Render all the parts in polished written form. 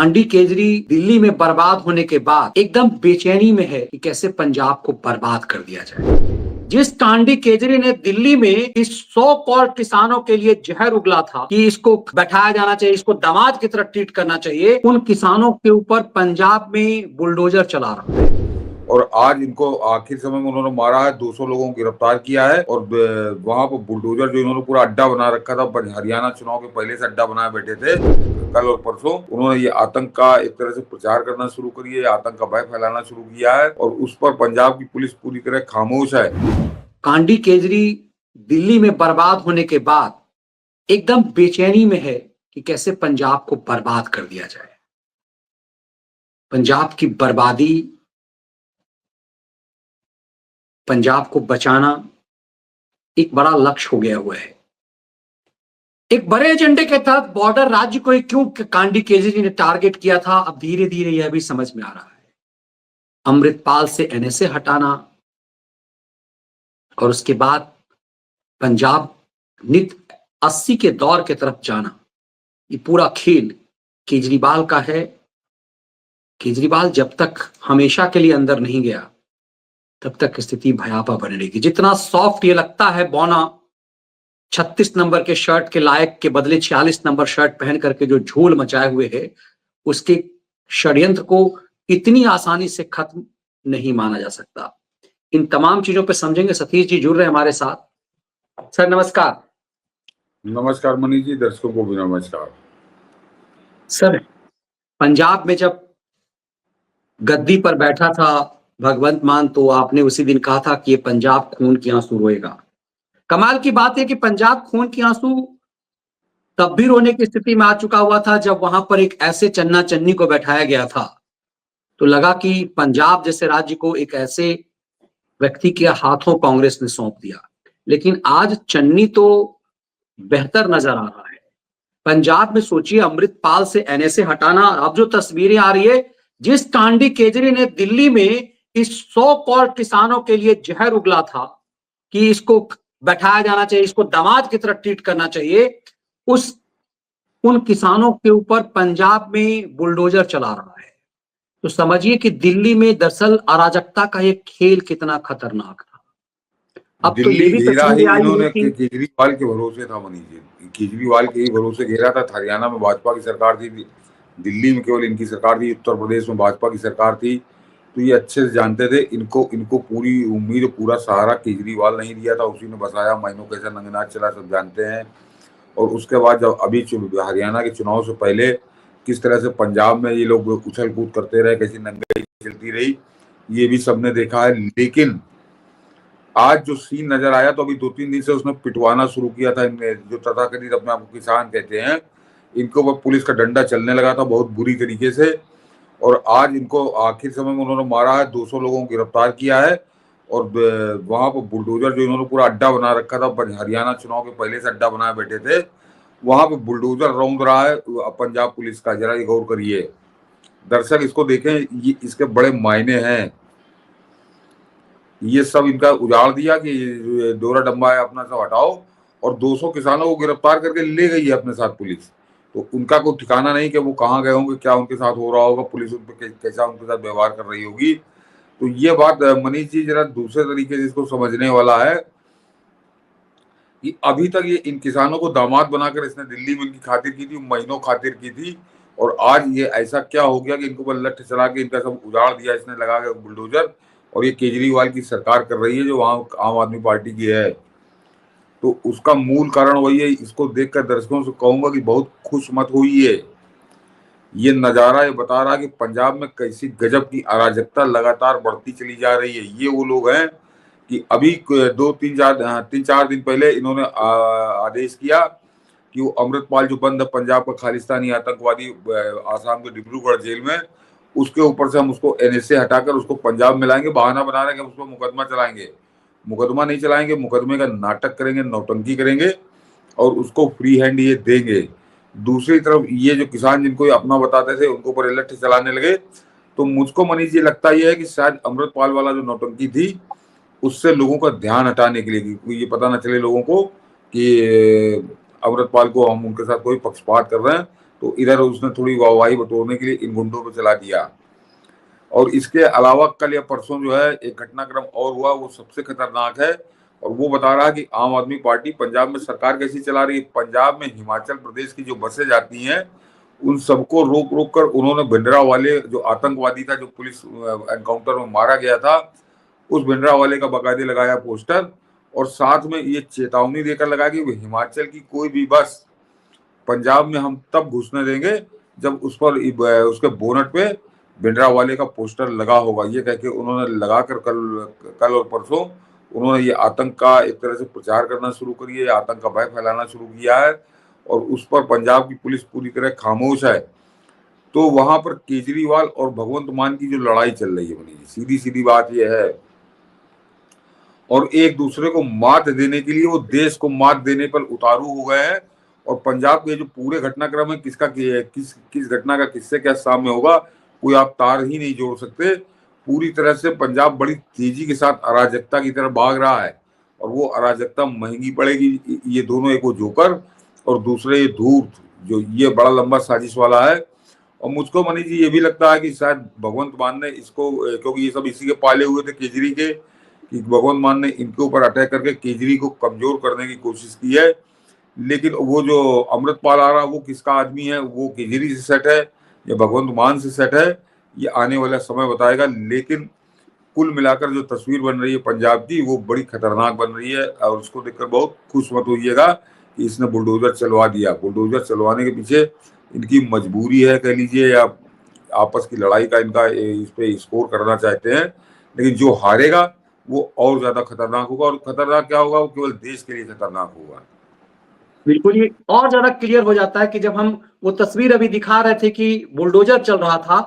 कांडी केजरी दिल्ली में बर्बाद होने के बाद एकदम बेचैनी में है कि कैसे पंजाब को बर्बाद कर दिया जाए। जिस कांडी केजरी ने दिल्ली में इस 100 करोड़ किसानों के लिए जहर उगला था कि इसको बैठाया जाना चाहिए, इसको दामाद की तरह ट्रीट करना चाहिए, उन किसानों के ऊपर पंजाब में बुलडोजर चला रहा है। और आज इनको आखिर समय में उन्होंने मारा है, 200 लोगों को गिरफ्तार किया है। और वहां पर बुलडोजर जो इन्होंने पूरा अड्डा बना रखा था, हरियाणा चुनाव के पहले से अड्डा बनाए बैठे थे। कल और परसों उन्होंने ये आतंक का एक तरह से प्रचार करना शुरू करी है, आतंक का भय फैलाना शुरू किया है और उस पर पंजाब की पुलिस पूरी तरह खामोश है। कांडी केजरी दिल्ली में बर्बाद होने के बाद एकदम बेचैनी में है कि कैसे पंजाब को बर्बाद कर दिया जाए। पंजाब की बर्बादी, पंजाब को बचाना एक बड़ा लक्ष्य हो गया हुआ है। एक बड़े एजेंडे के तहत बॉर्डर राज्य को क्यों कांडी केजरी ने टारगेट किया था, अब धीरे धीरे यह भी समझ में आ रहा है। अमृतपाल से एनएसए हटाना और उसके बाद पंजाब नित 80 के दौर के तरफ जाना, ये पूरा खेल केजरीवाल का है। केजरीवाल जब तक हमेशा के लिए अंदर नहीं गया तब तक स्थिति भयावह बनी रहेगी। जितना सॉफ्ट ये लगता है बौना 36 नंबर के शर्ट के लायक के बदले 46 नंबर शर्ट पहन करके जो झूल मचाए हुए है, उसके षड्यंत्र को इतनी आसानी से खत्म नहीं माना जा सकता। इन तमाम चीजों पे समझेंगे। सतीश जी जुड़ रहे हैं हमारे साथ। सर नमस्कार। नमस्कार मनीष जी, दर्शकों को भी नमस्कार। सर, पंजाब में जब गद्दी पर बैठा था भगवंत मान, तो आपने उसी दिन कहा था कि ये पंजाब खून के आंसू रोएगा। कमाल की बात है कि पंजाब खून के आंसू तब भी रोने की स्थिति में आ चुका हुआ था जब वहां पर एक ऐसे चन्ना चन्नी को बैठाया गया था, तो लगा कि पंजाब जैसे राज्य को एक ऐसे व्यक्ति के हाथों कांग्रेस ने सौंप दिया। लेकिन आज चन्नी तो बेहतर नजर आ रहा है। पंजाब में सोचिए, अमृतपाल से एनएसए हटाना, अब जो तस्वीरें आ रही है, जिस कांडी केजरी ने दिल्ली में इस 100 करोड़ किसानों के लिए जहर उगला था कि इसको बैठाया जाना चाहिए, इसको दामाद की तरह ट्रीट करना चाहिए, उन किसानों के ऊपर पंजाब में बुलडोजर चला रहा है। तो समझिए कि दिल्ली में दरअसल अराजकता का एक खेल कितना खतरनाक था। अब तो ये भी घेरा ही तस्वीर आई इन्होंने है कि केजरीवाल के भरोसे था मनीष जी, केजरीवाल के ही भरोसे घेरा था। हरियाणा में भाजपा की सरकार थी, दिल्ली में केवल इनकी सरकार थी, उत्तर प्रदेश में भाजपा की सरकार थी। तो ये अच्छे से जानते थे, इनको पूरी उम्मीद, पूरा सहारा केजरीवाल नहीं दिया था, उसी ने बसाया। महीनों कैसा नंगनाच चला सब जानते हैं। और उसके बाद जब अभी हरियाणा के चुनाव से पहले किस तरह से पंजाब में ये लोग उछल कूद करते रहे, कैसी नंगाई चलती रही, ये भी सबने देखा है। लेकिन आज जो सीन नजर आया, तो अभी 2-3 दिन से उसने पिटवाना शुरू किया था। इनने जो तथाकथित अपने आप को किसान कहते हैं, इनके ऊपर पुलिस का डंडा चलने लगा था बहुत बुरी तरीके से। और आज इनको आखिर समय में उन्होंने मारा है, 200 लोगों को गिरफ्तार किया है। और वहां पर बुलडोजर जो इन्होंने पूरा अड्डा बना रखा था, हरियाणा चुनाव के पहले से अड्डा बनाए बैठे थे, वहां पे बुलडोजर रौंद रहा है पंजाब पुलिस का। जरा ये गौर करिए दर्शक, इसको देखें, ये इसके बड़े मायने हैं। ये सब इनका उजाड़ दिया कि डोरा डंबा है, अपना सब हटाओ। और 200 किसानों को गिरफ्तार करके ले गई है अपने साथ पुलिस। तो उनका कोई ठिकाना नहीं कि वो कहाँ गए होंगे, क्या उनके साथ हो रहा होगा, पुलिस उन पर कैसा उनके साथ व्यवहार कर रही होगी। तो ये बात मनीष जी जरा दूसरे तरीके से इसको समझने वाला है कि अभी तक ये इन किसानों को दामाद बनाकर इसने दिल्ली में इनकी खातिर की थी, महीनों खातिर की थी। और आज ये ऐसा क्या हो गया कि इनको बस लठ चला के इनका सब उजाड़ दिया इसने, लगा के बुलडोजर। और ये केजरीवाल की सरकार कर रही है जो वहां आम आदमी पार्टी की है। तो उसका मूल कारण वही है। इसको देखकर दर्शकों से कहूंगा कि बहुत खुश मत होइए। ये नजारा ये बता रहा कि पंजाब में कैसी गजब की अराजकता लगातार बढ़ती चली जा रही है। ये वो लोग हैं कि अभी 3-4 दिन पहले इन्होंने आदेश किया कि वो अमृतपाल जो बंद है, पंजाब का खालिस्तानी आतंकवादी, आसाम के डिब्रूगढ़ जेल में, उसके ऊपर से हम उसको एनएसए हटाकर उसको पंजाब में लाएंगे। बहाना बना रहे हैं कि उस पर मुकदमा चलाएंगे। मुकदमा नहीं चलाएंगे, मुकदमे का नाटक करेंगे, नौटंकी करेंगे और उसको फ्री हैंड ये देंगे। दूसरी तरफ ये जो किसान जिनको ये अपना बताते थे, उनको ऊपर लठ चलाने लगे। तो मुझको मनीष जी लगता यह है कि शायद अमृतपाल वाला जो नौटंकी थी, उससे लोगों का ध्यान हटाने के लिए, कि ये पता ना चले लोगों को कि अमृतपाल को हम उनके साथ कोई पक्षपात कर रहे हैं, तो इधर उसने थोड़ी वाहवाही बटोरने के लिए इन गुंडों पे चला दिया। और इसके अलावा कल या परसों जो है एक घटनाक्रम और हुआ, वो सबसे खतरनाक है, और वो बता रहा है कि आम आदमी पार्टी पंजाब में सरकार कैसी चला रही है। पंजाब में हिमाचल प्रदेश की जो बसें जाती हैं उन सबको रोक रोक कर उन्होंने भिंडरावाले जो आतंकवादी था, जो पुलिस एनकाउंटर में मारा गया था, उस भिंडरावाले का बाकायदे लगाया पोस्टर, और साथ में ये चेतावनी देकर लगाया कि हिमाचल की कोई भी बस पंजाब में हम तब घुसने देंगे जब उस पर उसके बोनट पे भिंडरावाले का पोस्टर लगा होगा। ये कह के उन्होंने लगाकर कल और परसों उन्होंने ये आतंक का एक तरह से प्रचार करना शुरू करिए, आतंक का भय फैलाना शुरू किया है, और उस पर पंजाब की पुलिस पूरी तरह खामोश है। तो वहां पर केजरीवाल और भगवंत मान की जो लड़ाई चल रही है मनीष जी, सीधी सीधी बात यह है, और एक दूसरे को मात देने के लिए वो देश को मात देने पर उतारू हो गए हैं। और पंजाब के जो पूरे घटनाक्रम है, किस घटना का किससे क्या सामने होगा, कोई आप तार ही नहीं जोड़ सकते। पूरी तरह से पंजाब बड़ी तेजी के साथ अराजकता की तरफ भाग रहा है, और वो अराजकता महंगी पड़ेगी। ये दोनों, एक वो जोकर और दूसरे ये धूर्त, जो ये बड़ा लंबा साजिश वाला है। और मुझको मनीष जी ये भी लगता है कि शायद भगवंत मान ने इसको, क्योंकि ये सब इसी के पाले हुए थे केजरी के, कि भगवंत मान ने इनके ऊपर अटैक करके केजरी को कमजोर करने की कोशिश की है। लेकिन वो जो अमृतपाल आ रहा, वो किसका आदमी है, वो केजरी से सेट है या भगवंत मान से सेट है, ये आने वाला समय बताएगा। लेकिन कुल मिलाकर जो तस्वीर बन रही है पंजाब की, वो बड़ी खतरनाक बन रही है, और उसको देखकर बहुत खुश मत होइएगा कि इसने बुलडोजर चलवा दिया। बुलडोजर चलवाने के पीछे इनकी मजबूरी है कह लीजिए, या आपस की लड़ाई का इनका इस पे स्कोर करना चाहते हैं। लेकिन जो हारेगा वो और ज्यादा खतरनाक होगा, और खतरनाक क्या होगा, वो केवल देश के लिए खतरनाक होगा। बिल्कुल, ये और ज्यादा क्लियर हो जाता है कि जब हम वो तस्वीर अभी दिखा रहे थे कि बुलडोजर चल रहा था,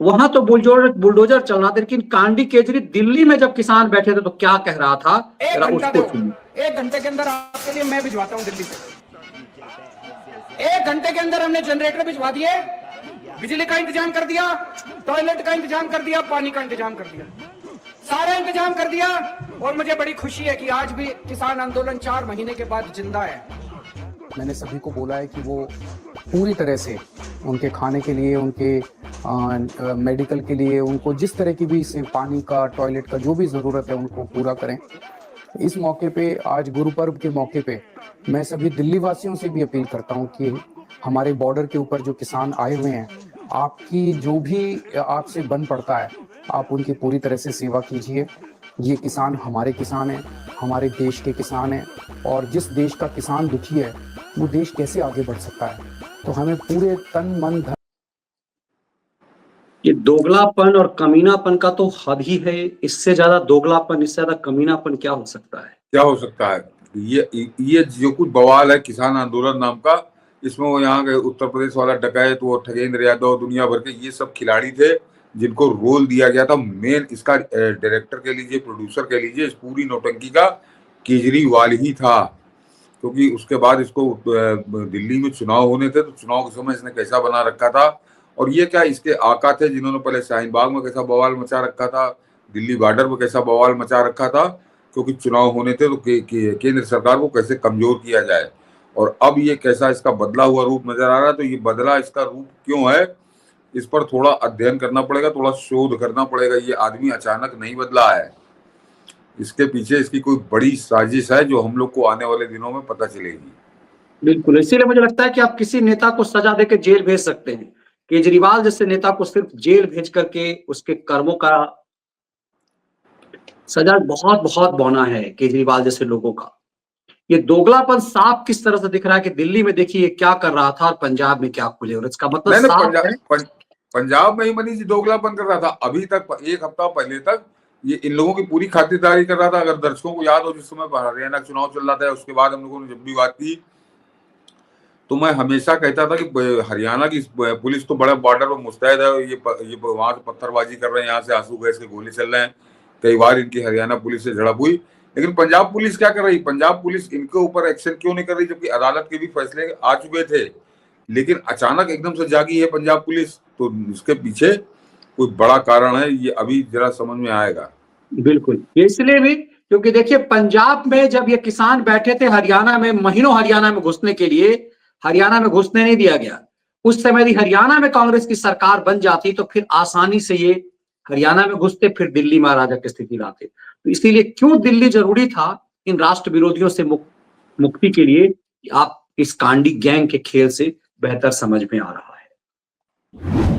वहां तो बुलडोजर चल रहा था, लेकिन कांडी केजरी दिल्ली में जब किसान बैठे थे तो क्या कह रहा था, एक घंटे के अंदर आपके लिए मैं भिजवाता हूं दिल्ली से। 1 घंटे के अंदर हमने जनरेटर भिजवा दिए, बिजली का इंतजाम कर दिया, टॉयलेट का इंतजाम कर दिया, पानी का इंतजाम कर दिया, सारा इंतजाम कर दिया। और मुझे बड़ी खुशी है कि आज भी किसान आंदोलन 4 महीने के बाद जिंदा है। मैंने सभी को बोला है कि वो पूरी तरह से उनके खाने के लिए, उनके मेडिकल के लिए, उनको जिस तरह की भी पानी का, टॉयलेट का जो भी ज़रूरत है उनको पूरा करें। इस मौके पे, आज गुरु पर्व के मौके पे, मैं सभी दिल्ली वासियों से भी अपील करता हूं कि हमारे बॉर्डर के ऊपर जो किसान आए हुए हैं, आपकी जो भी आपसे बन पड़ता है, आप उनकी पूरी तरह से सेवा कीजिए। ये किसान हमारे किसान हैं, हमारे देश के किसान हैं, और जिस देश का किसान दुखी है वो देश कैसे आगे बढ़ सकता है। तो हमें पूरे तन मन धन। ये दोगलापन और कमीनापन का तो हद ही है। इससे ज्यादा दोगलापन, इससे ज्यादा कमीनापन क्या हो सकता है? क्या हो सकता है? ये जो कुछ बवाल है किसान आंदोलन नाम का, इसमें वो यहाँ के उत्तर प्रदेश वाला डकैत, वो ठगेंद्र यादव, दुनिया भर के ये सब खिलाड़ी थे जिनको रोल दिया गया था। मेन इसका डायरेक्टर कह लीजिए, प्रोड्यूसर कह लीजिए, इस पूरी नौटंकी का केजरीवाल ही था। क्योंकि उसके बाद इसको दिल्ली में चुनाव होने थे, तो चुनाव के समय इसने कैसा बना रखा था, और ये क्या इसके आका थे जिन्होंने पहले शाहीन बाग में कैसा बवाल मचा रखा था, दिल्ली बॉर्डर में कैसा बवाल मचा रखा था, क्योंकि चुनाव होने थे तो केंद्र सरकार को कैसे कमजोर किया जाए। और अब ये कैसा इसका बदला हुआ रूप नजर आ रहा है। तो ये बदला इसका रूप क्यों है, इस पर थोड़ा अध्ययन करना पड़ेगा, थोड़ा शोध करना पड़ेगा। ये आदमी अचानक नहीं बदला है, इसके पीछे इसकी कोई बड़ी साजिश है जो हम लोग को आने वाले दिनों में पता चलेगी। बिल्कुल, इसीलिए मुझे लगता है कि आप किसी नेता को सजा देकर जेल भेज सकते हैं। केजरीवाल जैसे नेता को सिर्फ जेल भेज करके उसके कर्मों का सजा बहुत बहुत बौना है। केजरीवाल जैसे लोगों का ये दोगलापन साफ किस तरह से दिख रहा है कि दिल्ली में देखिए क्या कर रहा था और पंजाब में क्या खुले, और इसका मतलब साफ है पंजाब में ही मनीष जी दोगलापन कर रहा था। अभी तक 1 हफ्ता पहले तक ये इन लोगों की पूरी खातिरदारी कर रहा था। अगर दर्शकों को याद हो, जिस समय हरियाणा चुनाव चल रहा था, उसके बाद हम लोगों ने जब भी बात की तो मैं हमेशा कहता था कि हरियाणा की पुलिस तो बड़े बॉर्डर पर मुस्तैद है। ये वहां से पत्थरबाजी कर रहे हैं, यहाँ से आंसू गैस के गोले चल रहे हैं। कई बार इनकी हरियाणा पुलिस से झड़प हुई, लेकिन पंजाब पुलिस क्या कर रही? पंजाब पुलिस इनके ऊपर एक्शन क्यों नहीं कर रही, जबकि अदालत के भी फैसले आ चुके थे। लेकिन अचानक एकदम से जागी है पंजाब पुलिस, तो इसके पीछे कोई बड़ा कारण है, ये अभी जरा समझ में आएगा। बिल्कुल, ये इसलिए भी क्योंकि देखिए पंजाब में जब ये किसान बैठे थे हरियाणा में, महीनों हरियाणा में घुसने के लिए, हरियाणा में घुसने नहीं दिया गया। उस समय यदि हरियाणा में कांग्रेस की सरकार बन जाती तो फिर आसानी से ये हरियाणा में घुसते, फिर दिल्ली महाराजा की स्थिति लाते। तो इसीलिए क्यों दिल्ली जरूरी था इन राष्ट्र विरोधियों से मुक्ति के लिए, आप इस कांडी गैंग के खेल से बेहतर समझ में आ रहा है।